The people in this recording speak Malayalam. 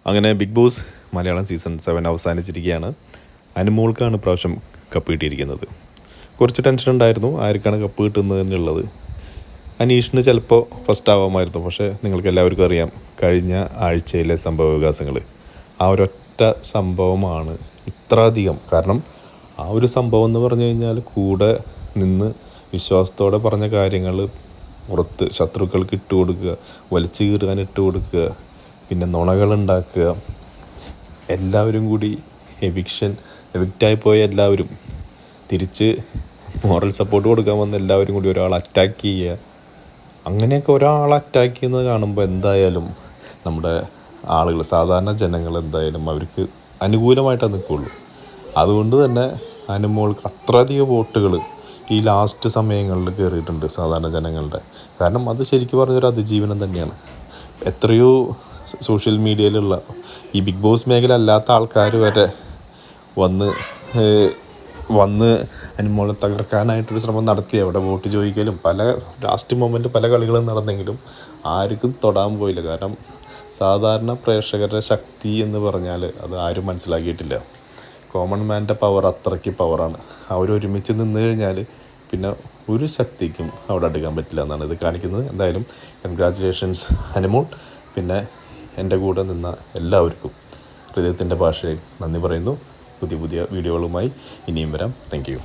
അങ്ങനെ ബിഗ് ബോസ് മലയാളം സീസൺ 7 അവസാനിച്ചിരിക്കുകയാണ്. അനുമോൾക്കാണ് ഇപ്രാവശ്യം കപ്പ് കിട്ടിയിരിക്കുന്നത്. കുറച്ച് ടെൻഷൻ ഉണ്ടായിരുന്നു ആർക്കാണ് കപ്പ് കിട്ടുന്നത് എന്നുള്ളത്. അനീഷിന് ചിലപ്പോൾ ഫസ്റ്റ് ആവാമായിരുന്നു. പക്ഷേ നിങ്ങൾക്ക് എല്ലാവർക്കും അറിയാം കഴിഞ്ഞ ആഴ്ചയിലെ സംഭവ വികാസങ്ങൾ. ആ ഒരൊറ്റ സംഭവമാണ് ഇത്ര അധികം. കാരണം ആ ഒരു സംഭവം എന്ന് പറഞ്ഞു കഴിഞ്ഞാൽ കൂടെ നിന്ന് വിശ്വാസത്തോടെ പറഞ്ഞ കാര്യങ്ങൾ പുറത്ത് ശത്രുക്കൾക്ക് ഇട്ട് കൊടുക്കുക, വലിച്ചു കീറാൻ ഇട്ട് കൊടുക്കുക, പിന്നെ നുണകളുണ്ടാക്കുക, എല്ലാവരും കൂടി എവിക്റ്റായി പോയ എല്ലാവരും തിരിച്ച് മോറൽ സപ്പോർട്ട് കൊടുക്കാൻ വന്ന എല്ലാവരും കൂടി ഒരാൾ അറ്റാക്ക് ചെയ്യുക. അങ്ങനെയൊക്കെ ഒരാൾ അറ്റാക്ക് ചെയ്യുന്നത് കാണുമ്പോൾ എന്തായാലും നമ്മുടെ ആളുകൾ, സാധാരണ ജനങ്ങൾ എന്തായാലും അവർക്ക് അനുകൂലമായിട്ടേ നിൽക്കുകയുള്ളൂ. അതുകൊണ്ട് തന്നെ അനുമോൾക്ക് അത്രയധികം വോട്ടുകൾ ഈ ലാസ്റ്റ് സമയങ്ങളിൽ കയറിയിട്ടുണ്ട് സാധാരണ ജനങ്ങളുടെ. കാരണം അത് ശരിക്കും പറഞ്ഞൊരു അതിജീവനം തന്നെയാണ്. എത്രയോ സോഷ്യൽ മീഡിയയിലുള്ള ഈ ബിഗ് ബോസ് മേഖല അല്ലാത്ത ആൾക്കാർ വരെ വന്ന് അനുമോളെ തകർക്കാനായിട്ടൊരു ശ്രമം നടത്തി. അവിടെ വോട്ട് ചോദിക്കലും പല ലാസ്റ്റ് മൊമെൻറ്റ് പല കളികളും നടന്നെങ്കിലും ആർക്കും തൊടാൻ പോയില്ല. കാരണം സാധാരണ പ്രേക്ഷകരുടെ ശക്തി എന്ന് പറഞ്ഞാൽ അത് ആരും മനസ്സിലാക്കിയിട്ടില്ല. കോമൺ മാൻ്റെ പവർ അത്രയ്ക്ക് പവറാണ്. അവരൊരുമിച്ച് നിന്ന് കഴിഞ്ഞാൽ പിന്നെ ഒരു ശക്തിക്കും അവിടെ അടുക്കാൻ പറ്റില്ല എന്നാണ് ഇത് കാണിക്കുന്നത്. എന്തായാലും കൺഗ്രാജുലേഷൻസ് അനുമോൾ. പിന്നെ എൻ്റെ കൂടെ നിന്ന എല്ലാവർക്കും ഹൃദയത്തിൻ്റെ ഭാഷയിൽ നന്ദി പറയുന്നു. പുതിയ വീഡിയോകളുമായി ഇനിയും വരാം. Thank you.